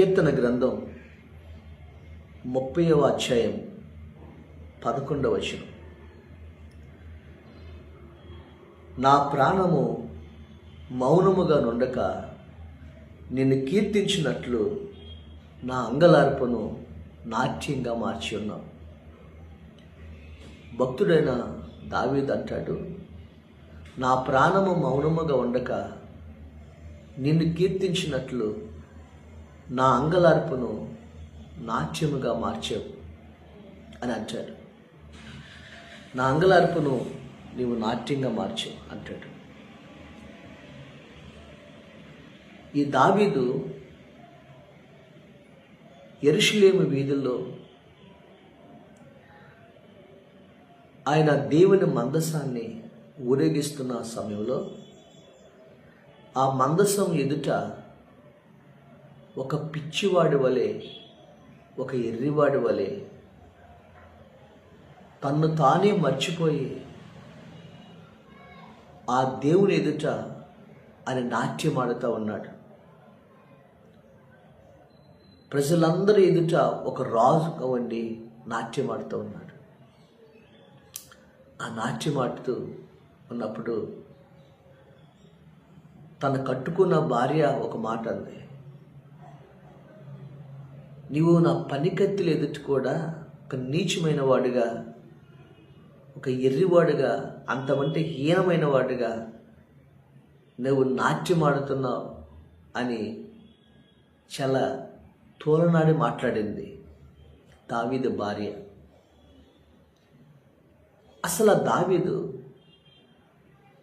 కీర్తన గ్రంథం 30వ అధ్యాయం 11వ వచనం. నా ప్రాణము మౌనముగా నుండక నిన్ను కీర్తించినట్లు నా అంగలార్పును నాట్యంగా మార్చి ఉన్నావు. భక్తుడైన దావీదు అంటాడు, నా ప్రాణము మౌనముగా ఉండక నిన్ను కీర్తించినట్లు నా అంగలార్పును నాట్యముగా మార్చావు అని అంటాడు. నా అంగలార్పును నీవు నాట్యంగా మార్చావు అంటాడు. ఈ దావీదు యెరూషలేము వీధుల్లో ఆయన దేవుని మందసాన్ని ఊరేగిస్తున్న సమయంలో ఆ మందసం ఎదుట ఒక పిచ్చివాడి వలె, ఒక ఎర్రివాడి వలె తన్ను తానే మర్చిపోయి ఆ దేవుని ఎదుట ఆయన నాట్యం ఆడుతూ ఉన్నాడు. ప్రజలందరి ఎదుట ఒక రాజుగా ఉండి నాట్యం ఆడుతూ ఉన్నాడు. ఆ నాట్యం ఆడుతూ ఉన్నప్పుడు తను కట్టుకున్న భార్య ఒక మాట అంది, నీవు నా పనికత్తులు ఎదుట కూడా ఒక నీచమైన వాడుగా, ఒక ఎర్రివాడుగా, అంతమంటే హీనమైన వాడుగా నువ్వు నాట్యం ఆడుతున్నావు అని చాలా తోలనాడి మాట్లాడింది దావీదు భార్య. అసలు దావీదు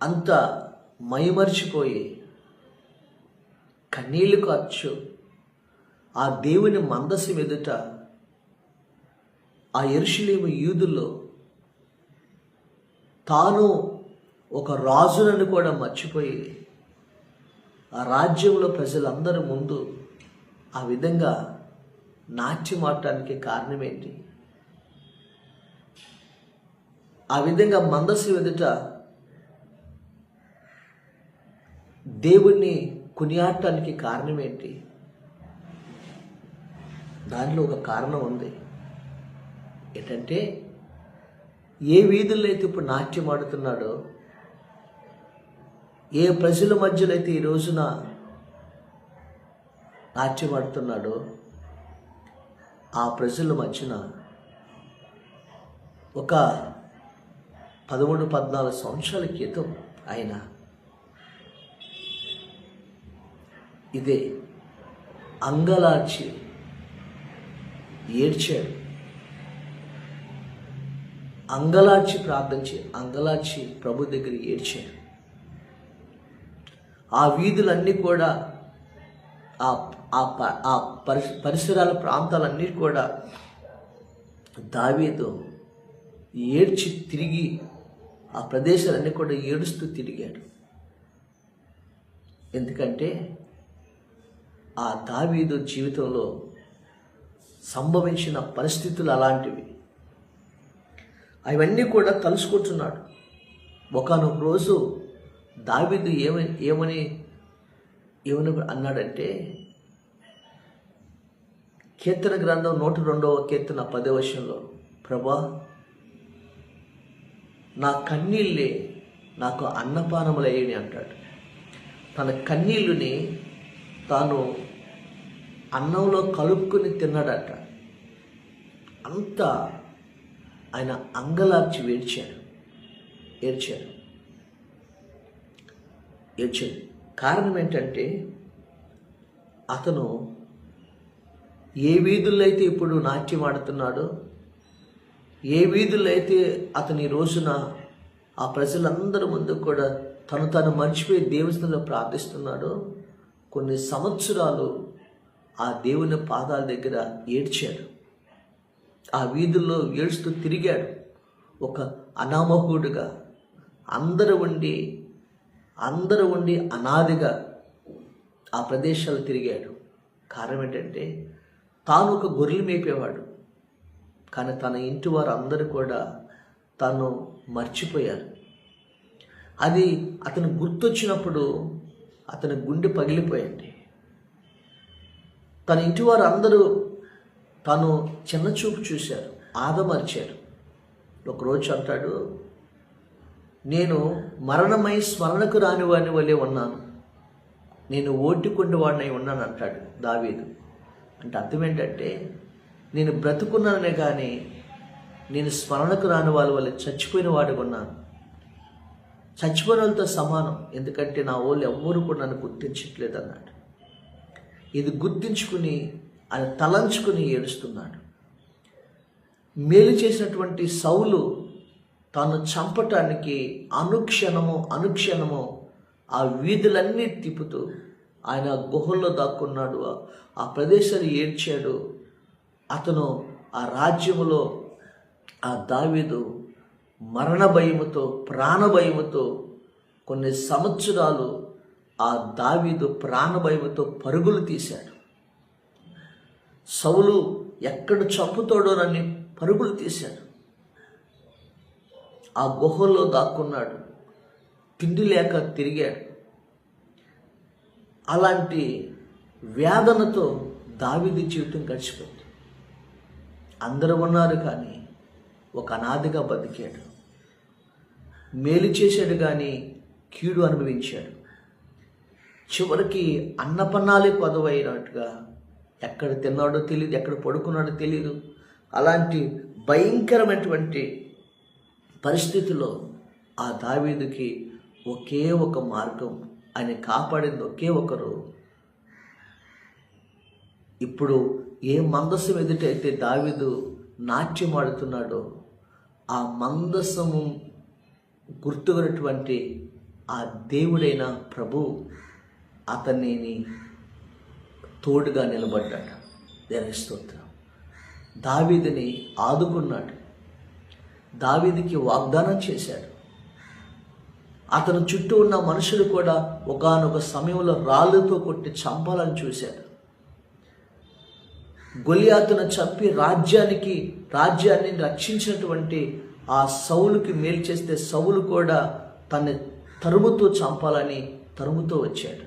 అంత మైమర్చిపోయి కన్నీళ్లు కార్చు ఆ దేవుని మందసం ఎదుట ఆ యెరూషలేము యూదుల్లో తాను ఒక రాజునని కూడా మర్చిపోయి ఆ రాజ్యంలో ప్రజలందరి ముందు ఆ విధంగా నాట్యం ఆడటానికి కారణం ఏంటి? ఆ విధంగా మందసం ఎదుట దేవుణ్ణి కొనియాడటానికి కారణం ఏంటి? దానిలో ఒక కారణం ఉంది. ఏంటంటే ఏ వీధుల్లో అయితే ఇప్పుడు నాట్యం ఆడుతున్నాడో, ఏ ప్రజల మధ్యలో అయితే ఈ రోజున నాట్యం ఆడుతున్నాడో, ఆ ప్రజల మధ్యన ఒక 13-14 సంవత్సరాల క్రితం ఆయన ఇదే అంగలార్చి ఏడ్చాడు. అంగలార్చి ప్రార్థించి, అంగలార్చి ప్రభు దగ్గర ఏడ్చాడు. ఆ వీధులన్నీ కూడా, ఆ పరిసరాల ప్రాంతాలన్నీ కూడా దావీదు ఏడ్చి తిరిగి ఆ ప్రదేశాలన్నీ కూడా ఏడుస్తూ తిరిగాడు. ఎందుకంటే ఆ దావీదు జీవితంలో సంభవించిన పరిస్థితులు అలాంటివి. అవన్నీ కూడా తలుసుకుంటున్నాడు. ఒకానొక రోజు దావీదు ఏమని అన్నాడంటే, కీర్తన గ్రంథం 102వ కీర్తన 10వ వచనంలో, ప్రభా నా కన్నీళ్ళే నాకు అన్నపానములయ్యని అంటాడు. తన కన్నీళ్ళుని తాను అన్నంలో కలుపుకొని తిన్నాడట. అంతా ఆయన అంగలార్చి ఏడ్చాడు. కారణం ఏంటంటే, అతను ఏ వీధుల్లో అయితే ఇప్పుడు నాట్యం ఆడుతున్నాడో, ఏ వీధుల్లో అయితే అతని రోజున ఆ ప్రజలందరి ముందు కూడా తను మర్చిపోయి దేవునిలో ప్రార్థిస్తున్నాడో, కొన్ని సంవత్సరాలు ఆ దేవుని పాదాల దగ్గర ఏడ్చాడు. ఆ వీధుల్లో ఏడుస్తూ తిరిగాడు. ఒక అనామకుడుగా అందరూ ఉండి అనాదిగా ఆ ప్రదేశాలు తిరిగాడు. కారణం ఏంటంటే, తాను ఒక గొర్రెలు మేపేవాడు, కానీ తన ఇంటి వారు అందరూ కూడా తను మర్చిపోయారు. అది అతను గుర్తొచ్చినప్పుడు అతని గుండె పగిలిపోయింది. తన ఇంటి వారు అందరూ తను చిన్న చూపు చూశారు, ఆదమర్చారు. ఒకరోజు అంటాడు, నేను మరణమై స్మరణకు రాని వాని వలె ఉన్నాను, నేను ఓటికొండి వాడినై ఉన్నాను అంటాడు దావీదు. అంటే అర్థం ఏంటంటే, నేను బ్రతుకున్నానే కానీ నేను స్మరణకు రాని వాళ్ళ వల్ల చచ్చిపోయిన వాడిగా ఉన్నాను. చచ్చిపోయిన వాళ్ళతో సమానం, ఎందుకంటే నా వాళ్ళు ఎవ్వరూ కూడా నన్ను గుర్తించట్లేదు అన్నాడు. ఇది గుర్తించుకుని ఆయన తలంచుకుని ఏడుస్తున్నాడు. మేలు చేసినటువంటి సౌలు తాను చంపటానికి అనుక్షణము ఆ వీధులన్నీ తిప్పుతూ ఆయన గుహల్లో దాక్కున్నాడు. ఆ ప్రదేశాన్ని ఏడ్చాడు. అతను ఆ రాజ్యములో ఆ దావీదు మరణ భయముతో, ప్రాణ భయముతో కొన్ని సంవత్సరాలు ఆ దావీదు ప్రాణ భయముతో పరుగులు తీశాడు. సౌలు ఎక్కడ చంపుతాడోనని పరుగులు తీశాడు. ఆ గుహల్లో దాక్కున్నాడు, తిండి లేక తిరిగాడు. అలాంటి వేదనతో దావీదు జీవితం గడిచిపోయింది. అందరూ ఉన్నారు కానీ ఒక అనాథగా బతికాడు. మేలు చేశాడు కానీ కీడు అనుభవించాడు. చివరికి అన్నపన్నాలే కొదవైనట్టుగా ఎక్కడ తిన్నాడో తెలియదు, ఎక్కడ పడుకున్నాడో తెలియదు. అలాంటి భయంకరమైనటువంటి పరిస్థితిలో ఆ దావీదుకి ఒకే ఒక మార్గం, ఆయన కాపాడింది ఒకే ఒకరు. ఇప్పుడు ఏ మందసం ఎదుటైతే దావీదు నాట్యం ఆడుతున్నాడో ఆ మందసము గుర్తున్నటువంటి ఆ దేవుడైన ప్రభు అతన్ని తోడుగా నిలబడ్డాడు. దేవుని స్తోత్రం. దావీదుని ఆదుకున్నాడు. దావీదుకి వాగ్దానం చేశాడు. అతను చుట్టూ ఉన్న మనుషులు కూడా ఒకానొక సమయంలో రాళ్ళతో కొట్టి చంపాలని చూశారు. గొలియాతును చంపి రాజ్యాన్ని రక్షించినటువంటి ఆ సౌలుకి మేలు చేస్తే సౌలు కూడా తన తరుముతూ వచ్చాడు.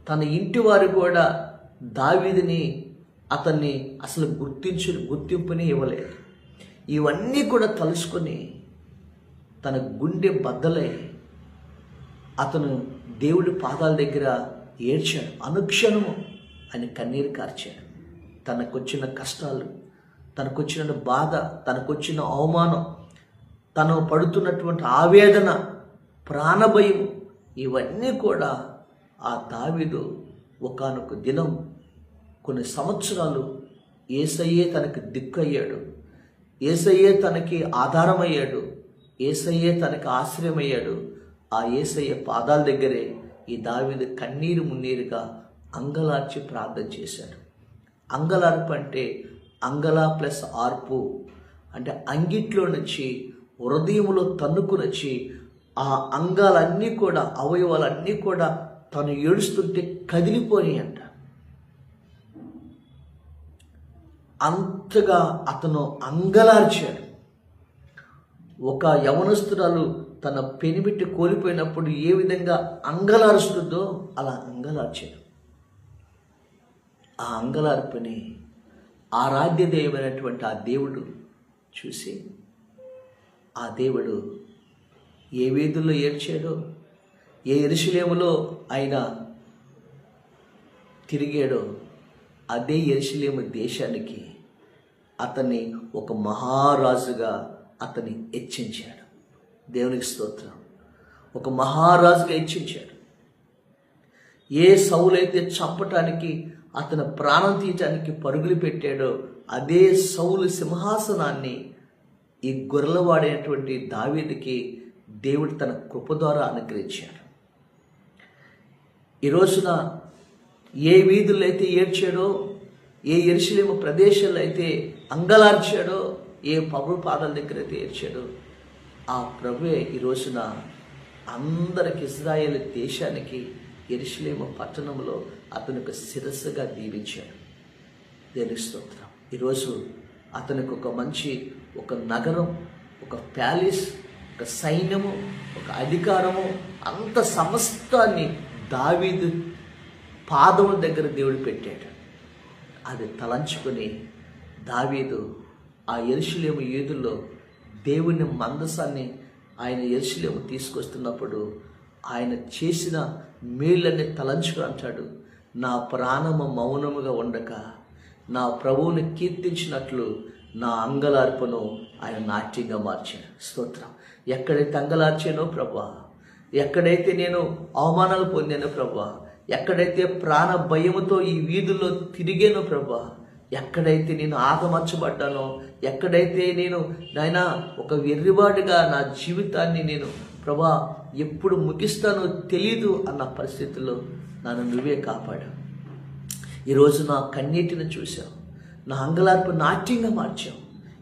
తన ఇంటి వారు కూడా దావీదుని అతన్ని అసలు గుర్తింపుని ఇవ్వలేదు. ఇవన్నీ కూడా తలుసుకొని తన గుండె బద్దలై అతను దేవుడి పాదాల దగ్గర ఏడ్చాడు. అనుక్షణము ఆయన కన్నీరు కార్చాడు. తనకొచ్చిన కష్టాలు, తనకొచ్చిన బాధ, తనకొచ్చిన అవమానం, తను పడుతున్నటువంటి ఆవేదన, ప్రాణభయం, ఇవన్నీ కూడా ఆ దావీదు ఒకానొక దినం కొన్ని సంవత్సరాలు యేసయ్యే తనకి దిక్కు అయ్యాడు, యేసయ్యే తనకి ఆధారమయ్యాడు, యేసయ్యే తనకి ఆశ్రయమయ్యాడు. ఆ యేసయ్య పాదాల దగ్గరే ఈ దావీదు కన్నీరు మున్నీరుగా అంగలార్చి ప్రార్థన చేశాడు. అంగలార్పు అంటే అంగలా ప్లస్ ఆర్పు అంటే అంగిట్లో నుంచి హృదయంలో తన్నుకునొచ్చి ఆ అంగాలన్నీ కూడా, అవయవాలన్నీ కూడా తను ఏడుస్తుంటే కదిలిపోయి అంట. అంతగా అతను అంగలార్చాడు. ఒక యవనస్తురాలు తన పెనిమిటి కోల్పోయినప్పుడు ఏ విధంగా అంగలారుస్తుందో అలా అంగలార్చాడు. ఆ అంగలార్పుని ఆరాధ్య దైవమైనటువంటి ఆ దేవుడు చూసి, ఆ దేవుడు ఏ వీధుల్లో ఏడ్చాడో, ఏ యెరూషలేములో ఆయన తిరిగాడో అదే యెరూషలేము దేశానికి అతన్ని ఒక మహారాజుగా అతన్ని హెచ్చించాడు. దేవునికి స్తోత్రం. ఒక మహారాజుగా హెచ్చించాడు. ఏ సౌలైతే చంపటానికి, అతను ప్రాణం తీయటానికి పరుగులు పెట్టాడో అదే సౌలు సింహాసనాన్ని ఈ గొర్రెలవాడైనటువంటి దావీదుకి దేవుడు తన కృప ద్వారా అనుగ్రహించాడు. ఈ రోజున ఏ వీధుల్లో అయితే ఏడ్చాడో, ఏ యెరూషలేము ప్రదేశాల్లో అయితే అంగలార్చాడో, ఏ ప్రభు పాదాల దగ్గర అయితే ఏడ్చాడో, ఆ ప్రభువే ఈ రోజున అందరికి ఇశ్రాయేలు దేశానికి యెరూషలేము పట్టణంలో అతనికి శిరస్సుగా దీవించాడు. దేవునికి స్తోత్రం. ఈరోజు అతనికి ఒక నగరం, ఒక ప్యాలెస్, ఒక సైన్యము, ఒక అధికారము, అంత సమస్తాన్ని దావీదు పాదముల దగ్గర దేవుడు పెట్టాడు. అది తలంచుకొని దావీదు ఆ యెరూషలేము యూదుల్లో దేవుని మందసాన్ని ఆయన యెరూషలేము తీసుకొస్తున్నప్పుడు ఆయన చేసిన మేళ్ళని తలంచుకొని అంటాడు, నా ప్రాణము మౌనముగా ఉండక నా ప్రభువుని కీర్తించినట్లు నా అంగలార్పను ఆయన నాట్యంగా మార్చాను. స్తోత్రం. ఎక్కడైతే అంగలార్చానో ప్రభువా, ఎక్కడైతే నేను అవమానాలు పొందానో ప్రభువా, ఎక్కడైతే ప్రాణ భయముతో ఈ వీధుల్లో తిరిగానో ప్రభువా, ఎక్కడైతే నేను ఆగమర్చబడ్డానో, ఎక్కడైతే నేను నాయనా ఒక వెర్రివాడిగా నా జీవితాన్ని నేను ప్రభా ఎప్పుడు ముగిస్తానో తెలీదు అన్న పరిస్థితుల్లో నన్ను నువ్వే కాపాడావు. ఈరోజు నా కన్నీటిని చూశావు, నా అంగలార్పు నాట్యంగా మార్చావు.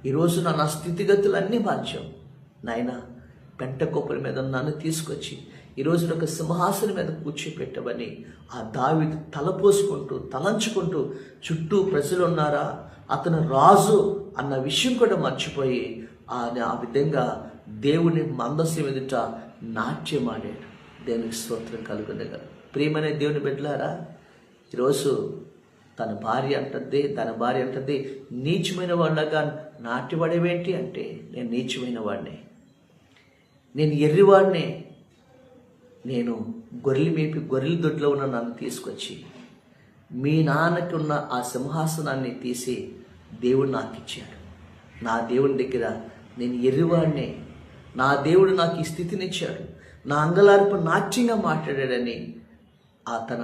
ఈరోజు నా స్థితిగతులు అన్నీ మార్చావు. నాయనా పెంటకొప్పల మీద నన్ను తీసుకొచ్చి ఈరోజు ఒక సింహాసనం మీద కూర్చోపెట్టవని ఆ దావీదు తలపోసుకుంటూ తలంచుకుంటూ చుట్టూ ప్రజలు ఉన్నారా, అతను రాజు అన్న విషయం కూడా మర్చిపోయి ఆ విధంగా దేవుని మందస్సు ఎదుట నాట్యమాడాడు. దేవునికి స్తోత్రం కలుగునగా. ప్రియమైన దేవుని బిడ్డలారా, ఈరోజు తన భార్య అంటది నీచమైన వాళ్ళగా నాట్యపడేవేంటి అంటే, నేను నీచమైన వాడిని, నేను ఎర్రివాడిని, నేను గొర్రెలు మేపి గొర్రెల దొడ్లో ఉన్న నన్ను తీసుకొచ్చి మీ నాన్నకి ఉన్న ఆ సింహాసనాన్ని తీసి దేవుడు నాకు ఇచ్చాడు. నా దేవుని దగ్గర నేను ఎర్రివాడిని, నా దేవుడు నాకు ఈ స్థితినిచ్చాడు, నా అంగలార్పు నాట్యంగా మాట్లాడాడని ఆ తన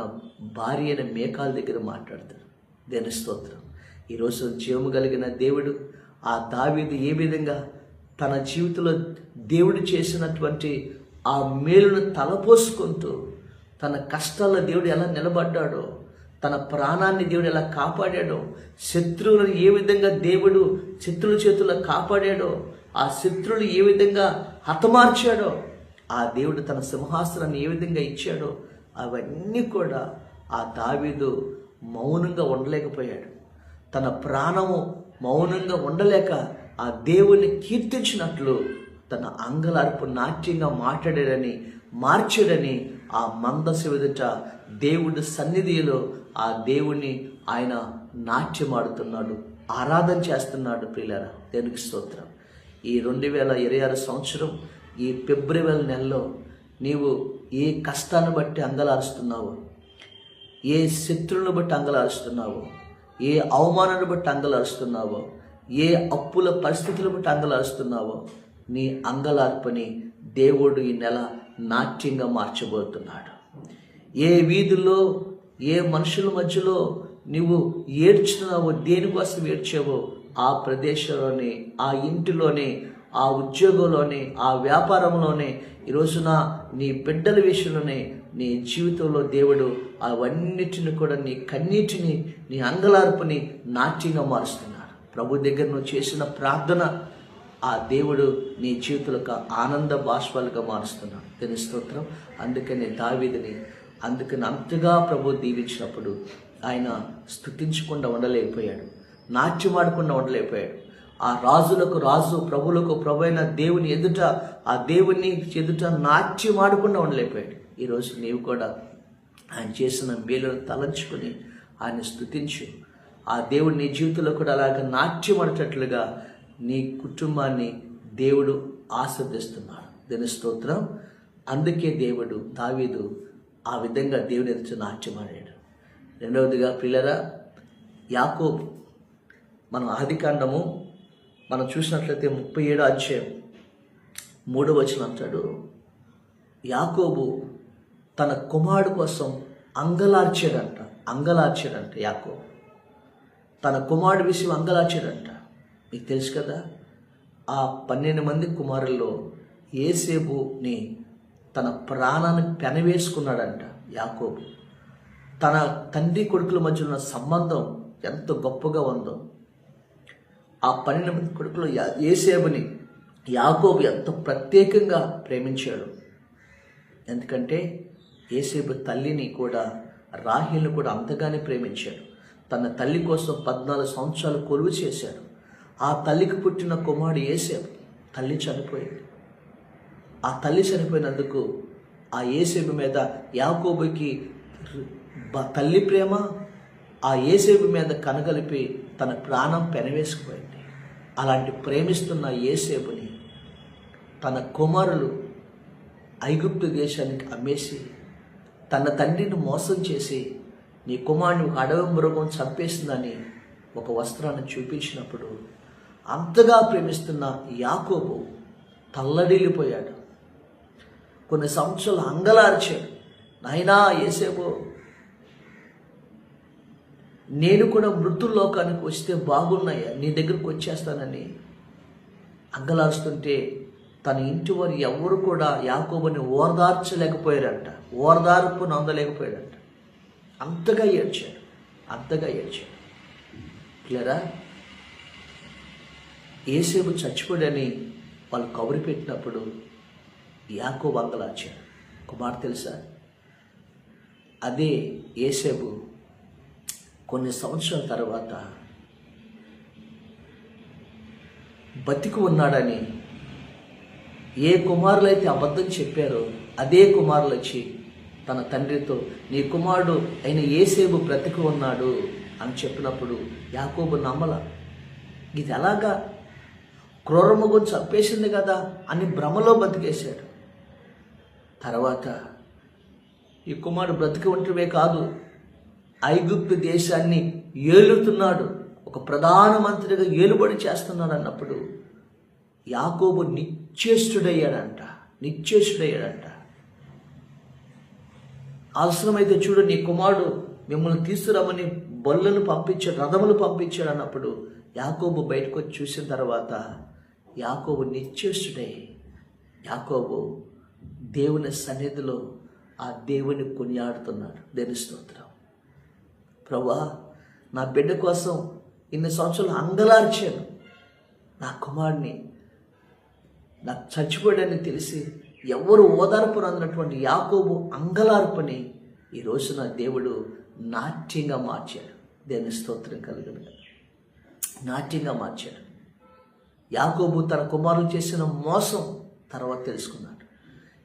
భార్య అయిన మేకాల దగ్గర మాట్లాడతాడు. దేవుని స్తోత్రం. ఈరోజు జీవము కలిగిన దేవుడు ఆ దావీదు ఏ విధంగా తన జీవితంలో దేవుడు చేసినటువంటి ఆ మేలును తలపోసుకుంటూ తన కష్టాల్లో దేవుడు ఎలా నిలబడ్డాడో, తన ప్రాణాన్ని దేవుడు ఎలా కాపాడాడో, శత్రువులను ఏ విధంగా దేవుడు శత్రువుల చేతుల్లో కాపాడాడో, ఆ శత్రువులు ఏ విధంగా హతమార్చాడో, ఆ దేవుడు తన సింహాసనాన్ని ఏ విధంగా ఇచ్చాడో, అవన్నీ కూడా ఆ దావీదు మౌనంగా ఉండలేకపోయాడు. తన ప్రాణము మౌనంగా ఉండలేక ఆ దేవుని కీర్తించినట్లు తన అంగలార్పు నాట్యంగా మార్చాడని ఆ మందస్సు ఎదుట దేవుడి సన్నిధిలో ఆ దేవుణ్ణి ఆయన నాట్యమాడుతున్నాడు, ఆరాధన చేస్తున్నాడు. ప్రియులారా, దేవునికి స్తోత్రం. ఈ 2026 సంవత్సరం ఈ ఫిబ్రవరి నెలలో నీవు ఏ కష్టాన్ని బట్టి అంగలారుస్తున్నావో, ఏ శత్రువులను బట్టి అంగలారుస్తున్నావో, ఏ అవమానాన్ని బట్టి అంగలారుస్తున్నావో, ఏ అప్పుల పరిస్థితులను బట్టి అంగలారుస్తున్నావో, నీ అంగలార్పని దేవుడు ఈ నెల నాట్యంగా మార్చబోతున్నాడు. ఏ వీధుల్లో ఏ మనుషుల మధ్యలో నువ్వు ఏడ్చున్నావో, దేనికోసం ఏడ్చావో, ఆ ప్రదేశంలోనే, ఆ ఇంటిలోనే, ఆ ఉద్యోగంలోనే, ఆ వ్యాపారంలోనే, ఈరోజున నీ బిడ్డల విషయంలోనే, నీ జీవితంలో దేవుడు అవన్నిటిని కూడా, నీ కన్నీటిని, నీ అంగలార్పుని నాట్యంగా మారుస్తున్నాడు. ప్రభు దగ్గర నువ్వు చేసిన ప్రార్థన ఆ దేవుడు నీ జీవితంలో ఆనంద బాష్పాలుగా మారుస్తున్నాడు. దేవుని స్తోత్రం. అందుకని దావీదుని అంతగా ప్రభు దీవించినప్పుడు ఆయన స్తుతించకుండా ఉండలేకపోయాడు, నాట్యమాడకుండా ఉండలేకపోయాడు. ఆ రాజులకు రాజు, ప్రభులకు ప్రభు అయిన దేవుని ఎదుట, ఆ దేవుని ఎదుట నాట్యమాడకుండా ఉండలేకపోయాడు. ఈరోజు నీవు కూడా ఆయన చేసిన మేలును తలంచుకొని ఆయన స్తుతించు. ఆ దేవుడు నీ జీవితంలో కూడా అలాగ నాట్యమాడేటట్లుగా నీ కుటుంబాన్ని దేవుడు ఆశీర్వదిస్తున్నాడు. దేవుని స్తోత్రం. అందుకే దావీదు ఆ విధంగా దేవుని ఎదుట నాట్యమాడాడు. రెండవదిగా ప్రియులారా, యాకోబు, మనం ఆదికాండము మనం చూసినట్లయితే 37వ అధ్యాయం 3వ వచనం అంటాడు, యాకోబు తన కుమారుడు కోసం అంగలార్చాడంట. యాకోబు తన కుమారుడు విషయం అంగలార్చాడంట. మీకు తెలుసు కదా, ఆ 12 మంది కుమారుల్లో యోసేపుని తన ప్రాణాన్ని పెనవేసుకున్నాడంట యాకోబు. తన తండ్రి కొడుకుల మధ్య ఉన్న సంబంధం ఎంత గొప్పగా ఉందో, ఆ 12 మంది కొడుకులు యోసేపుని యాకోబు ఎంత ప్రత్యేకంగా ప్రేమించాడు. ఎందుకంటే యోసేపు తల్లిని కూడా, రాహేలుని కూడా అంతగానే ప్రేమించాడు. తన తల్లి కోసం 14 సంవత్సరాలు కొలువు చేశాడు. ఆ తల్లికి పుట్టిన కుమారుడు యోసేపు. తల్లి చనిపోయింది. ఆ తల్లి చనిపోయినందుకు ఆ యోసేపు మీద యాకోబుకి తల్లి ప్రేమ ఆ యేసేపు మీద కనగలిపి తన ప్రాణం పెనవేసుకుపోయింది. అలాంటి ప్రేమిస్తున్న యేసేపుని తన కుమారులు ఐగుప్తు దేశానికి అమ్మేసి తన తండ్రిని మోసం చేసి నీ కుమారుని ఒక అడవి మృగం చంపేసిందని ఒక వస్త్రాన్ని చూపించినప్పుడు అంతగా ప్రేమిస్తున్న యాకోబు తల్లడిల్లిపోయాడు. కొన్ని సంవత్సరాలు అంగలార్చాడు. నాయనా యేసేపు, నేను కూడా మృతుల్లోకానికి వస్తే బాగున్నాయా, నీ దగ్గరకు వచ్చేస్తానని అంగలారుస్తుంటే తన ఇంటి వారు ఎవరు కూడా యాకోబుని ఓదార్చలేకపోయారంట, ఓదార్పును అందలేకపోయాడంట. అంతగా ఏడ్చాడు, అంతగా ఏడ్చాడు. క్లియరా? యేసేపు చచ్చిపోడని వాళ్ళు కబురు పెట్టినప్పుడు యాకోబు అంగలార్చాడు. కుమార్ తెలుసా, అదే యేసేపు కొన్ని సంవత్సరాల తర్వాత బతికి ఉన్నాడని ఏ కుమారులైతే అబద్ధం చెప్పారో అదే కుమారులు వచ్చి తన తండ్రితో నీ కుమారుడు అయిన యేసేపు బ్రతికి ఉన్నాడు అని చెప్పినప్పుడు యాకోబు నమ్మల. ఇది ఎలాగా, క్రూరముగు చంపేసింది కదా అని భ్రమలో బతికేశాడు. తర్వాత ఈ కుమారుడు బ్రతికి ఉంటవే కాదు, ఐగుప్తు దేశాన్ని ఏలుతున్నాడు, ఒక ప్రధానమంత్రిగా ఏలుబడి చేస్తున్నాడు అన్నప్పుడు యాకోబు నిశ్చేష్టుడయ్యాడంట. అవసరమైతే చూడు నీ కుమారుడు మిమ్మల్ని తీసుకురమ్మని బొల్లను పంపించాడు, రథములు పంపించాడు అన్నప్పుడు యాకోబు బయటకు వచ్చి చూసిన తర్వాత యాకోబు నిశ్చేష్టుడై యాకోబు దేవుని సన్నిధిలో ఆ దేవుని కొనియాడుతున్నాడు. దేవుని స్తోత్రం. ప్రభువా, నా బిడ్డ కోసం ఇన్ని సంవత్సరాలు అంగలార్చాను, నా కుమారుడిని నాకు చచ్చిపోయాడని తెలిసి ఎవరు ఓదార్పు అందినటువంటి యాకోబు అంగలార్పుని ఈ రోజున దేవుడు నాట్యంగా మార్చాడు. దేవుని స్తోత్రం కలుగును. నాట్యంగా మార్చాడు. యాకోబు తన కుమారులు చేసిన మోసం తర్వాత తెలుసుకున్నాడు.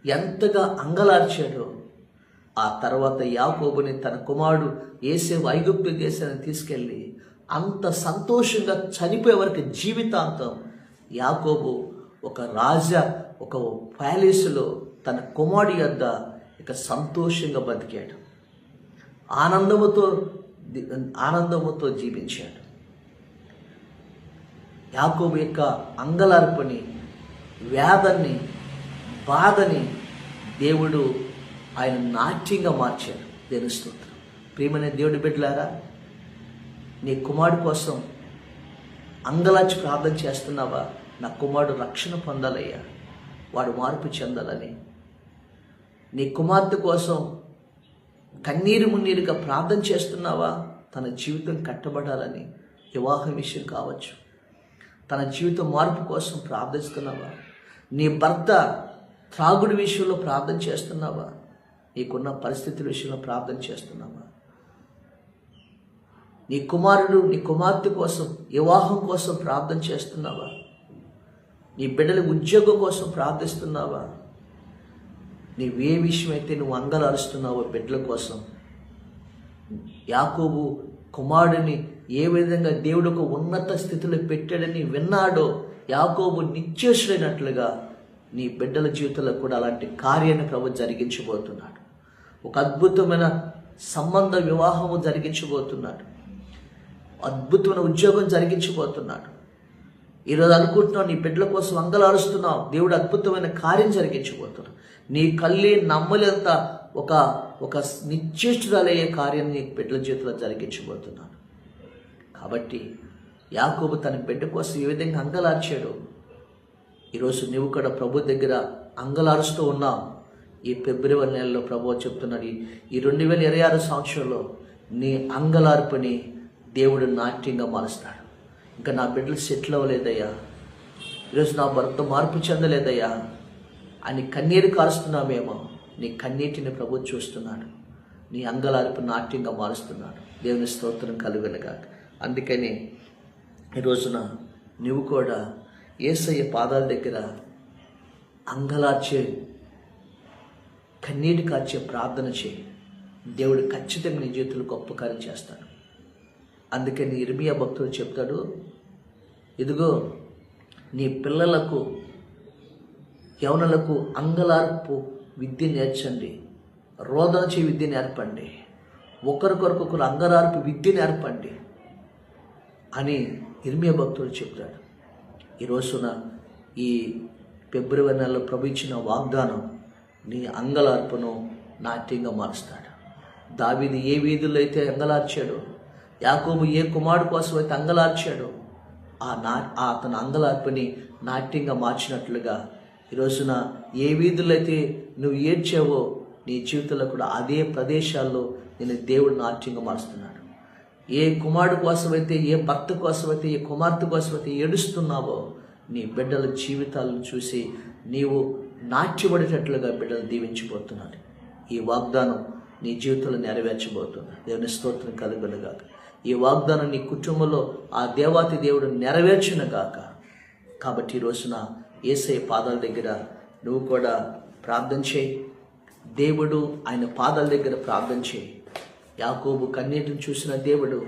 ఎంతగా అంగలార్చాడో ఆ తర్వాత యాకోబుని తన కుమారుడు యేసేపు ఐగుప్తు దేశాన్ని తీసుకెళ్ళి అంత సంతోషంగా చనిపోయే వరకు జీవితాంతం యాకోబు ఒక రాజా, ఒక ప్యాలెస్లో తన కుమారుడి యొద్ద ఇక సంతోషంగా బతికాడు. ఆనందముతో జీవించాడు. యాకోబు యొక్క అంగలార్పుని, వేదన్ని, బాధని దేవుడు ఆయన నాట్యంగా మార్చాడు. దేవుని స్తోత్రం. ప్రియమైన దేవుడి బిడ్డలారా, నీ కుమారుడు కోసం అంగలార్చి ప్రార్థన చేస్తున్నావా? నా కుమారుడు రక్షణ పొందాలయ్యా, వాడు మార్పు చెందాలని. నీ కుమార్తె కోసం కన్నీరు మున్నీరుగా ప్రార్థన చేస్తున్నావా? తన జీవితం కట్టబడాలని. వివాహం విషయం కావచ్చు, తన జీవితం మార్పు కోసం ప్రార్థిస్తున్నావా? నీ భర్త త్రాగుడి విషయంలో ప్రార్థన చేస్తున్నావా? నీకున్న పరిస్థితుల విషయంలో ప్రార్థన చేస్తున్నావా? నీ కుమారుడు, నీ కుమార్తె కోసం, వివాహం కోసం ప్రార్థన చేస్తున్నావా? నీ బిడ్డల ఉద్యోగం కోసం ప్రార్థిస్తున్నావా? నీవే విషయమైతే నువ్వు అంగలారుస్తున్నావో బిడ్డల కోసం, యాకోబు కుమారుడిని ఏ విధంగా దేవుడు ఒక ఉన్నత స్థితిలో పెట్టాడని విన్నాడో యాకోబు నిశ్చేషుడైనట్లుగా నీ బిడ్డల జీవితంలో కూడా అలాంటి కార్యాన్ని ప్రభు జరిగించబోతున్నాడు. ఒక అద్భుతమైన సంబంధ వివాహము జరిగించబోతున్నాడు. అద్భుతమైన ఉద్యోగం జరిగించబోతున్నాడు. ఈరోజు అనుకుంటున్నావు, నీ బిడ్డల కోసం అంగలారుస్తున్నావు, దేవుడు అద్భుతమైన కార్యం జరిగించబోతున్నాడు. నీ కళ్ళే నమ్మలేంత ఒక నిశ్చేష్టురాలయ్యే కార్యం నీ బిడ్డల జీవితంలో జరిగించబోతున్నాడు. కాబట్టి యాకోబు తన బిడ్డ కోసం ఏ విధంగా అంగలార్చాడు, ఈరోజు నువ్వు కూడా ప్రభు దగ్గర అంగలారుస్తూ ఉన్నావు. ఈ ఫిబ్రవరి నెలలో ప్రభు చెప్తున్నాడు, ఈ 2026 సంవత్సరంలో నీ అంగలార్పుని దేవుడు నాట్యంగా మారుస్తాడు. ఇంకా నా బిడ్డలు సెటిల్ అవ్వలేదయ్యా, ఈరోజు నా భర్త మార్పు చెందలేదయ్యా అని కన్నీరు కారుస్తున్నామేమో, నీ కన్నీటిని ప్రభు చూస్తున్నాడు. నీ అంగలార్పు నాట్యంగా మారుస్తున్నాడు. దేవుని స్తోత్రం కలుగునుగాక. అందుకని ఈ రోజున నువ్వు కూడా యేసయ్య పాదాల దగ్గర అంగలార్చే, కన్నీటి కార్చే ప్రార్థన చేయి. దేవుడు ఖచ్చితంగా నీ జీవితంలో గొప్ప కార్యం చేస్తాడు. అందుకని ఇర్మియా భక్తుడు చెప్తాడు, ఇదిగో నీ పిల్లలకు యవనులకు అంగలార్పు విద్య నేర్చండి, రోదన చే విద్య నేర్పండి, ఒకరికొరకొకరు అంగలార్పు విద్య నేర్పండి అని ఇర్మియా భక్తుడు చెప్తాడు. ఈ రోజున ఈ ఫిబ్రవరి నెలలో ప్రభు ఇచ్చిన వాగ్దానం నీ అంగలార్పును నాట్యంగా మారుస్తాడు. దావీదు ఏ వీధుల్లో అయితే అంగలార్చాడో, యాకోబు ఏ కుమారుడు కోసం అయితే అంగలార్చాడో అతను అంగలార్పుని నాట్యంగా మార్చినట్లుగా ఈ రోజున ఏ వీధుల్లో అయితే నువ్వు ఏడ్చావో నీ జీవితంలో కూడా అదే ప్రదేశాల్లో నేను దేవుడు నాట్యంగా మారుస్తున్నాడు. ఏ కుమారుడు కోసమైతే, ఏ భర్త కోసమైతే, ఏ కుమార్తె కోసమైతే ఏడుస్తున్నావో నీ బిడ్డల జీవితాలను చూసి నీవు నాట్యపడేటట్లుగా బిడ్డలు దీవించబోతున్నాడు. ఈ వాగ్దానం నీ జీవితంలో నెరవేర్చబోతుంది. దేవుని స్తోత్రం కలుగునుగాక. ఈ వాగ్దానం నీ కుటుంబంలో ఆ దేవాతి దేవుడు నెరవేర్చునుగాక. కాబట్టి ఈ రోజున యేసయ్య పాదాల దగ్గర నువ్వు కూడా ప్రార్థన చేయి. దేవుడు ఆయన పాదాల దగ్గర ప్రార్థన చేయి. యాకోబు కన్నీటిని చూసిన దేవుడు,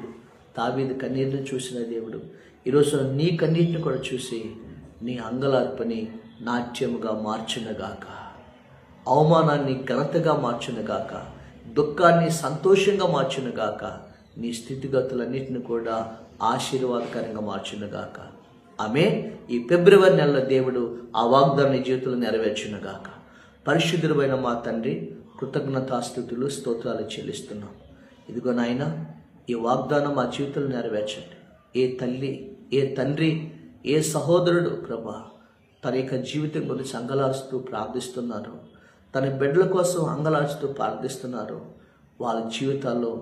దావీదు కన్నీటిని చూసిన దేవుడు ఈరోజు నీ కన్నీటిని కూడా చూసి నీ అంగలార్పని నాట్యముగా మార్చునుగాక. అవమానాన్ని ఘనతగా మార్చునుగాక. దుఃఖాన్ని సంతోషంగా మార్చునుగాక. నీ స్థితిగతులన్నింటిని కూడా ఆశీర్వాదకరంగా మార్చునుగాక. ఆమె ఈ ఫిబ్రవరి నెలలో దేవుడు ఆ వాగ్దాన్ని జీవితంలో నెరవేర్చునుగాక. పరిశుద్ధుడైన మా తండ్రి, కృతజ్ఞతాస్తుతులు స్తోత్రాలు చెల్లిస్తున్నాం. ఇదిగో నాయన, ఈ వాగ్దానం మా జీవితంలో నెరవేర్చండి. ఏ తల్లి, ఏ తండ్రి, ఏ సహోదరుడు ప్రభా తన యొక్క జీవితం గురించి అంగలారుస్తూ ప్రార్థిస్తున్నారు, తన బిడ్డల కోసం అంగలారుస్తూ ప్రార్థిస్తున్నారు, వాళ్ళ జీవితాల్లో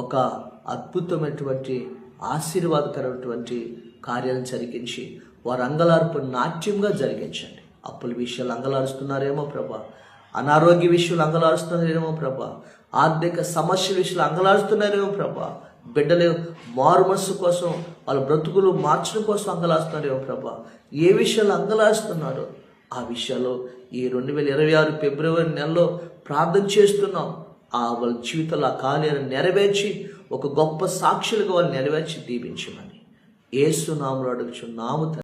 ఒక అద్భుతమైనటువంటి ఆశీర్వాదకరమైనటువంటి కార్యాలను జరిగించి వారి అంగలార్పు నాట్యంగా జరిగించండి. అప్పుల విషయాలు అంగలారుస్తున్నారేమో ప్రభా, అనారోగ్య విషయాలు అంగలారుస్తున్నారేమో ప్రభా, ఆర్థిక సమస్యల విషయాలు అంగలారుస్తున్నారేమో ప్రభా, బిడ్డలు మారు మనసు కోసం వాళ్ళ బ్రతుకులు మార్చడం కోసం అంగలారుస్తున్నారేమో ప్రభా, ఏ విషయాలు అంగలారుస్తున్నారో ఆ విషయాల్లో ఈ 2026 ఫిబ్రవరి నెలలో ప్రార్థన చేస్తున్నాం. వాళ్ళ జీవితంలో ఆ కార్యాలను నెరవేర్చి ఒక గొప్ప సాక్షులుగా వాళ్ళు నెరవేర్చి దీవించమని యేసు నామములో అడుగుచున్నాము.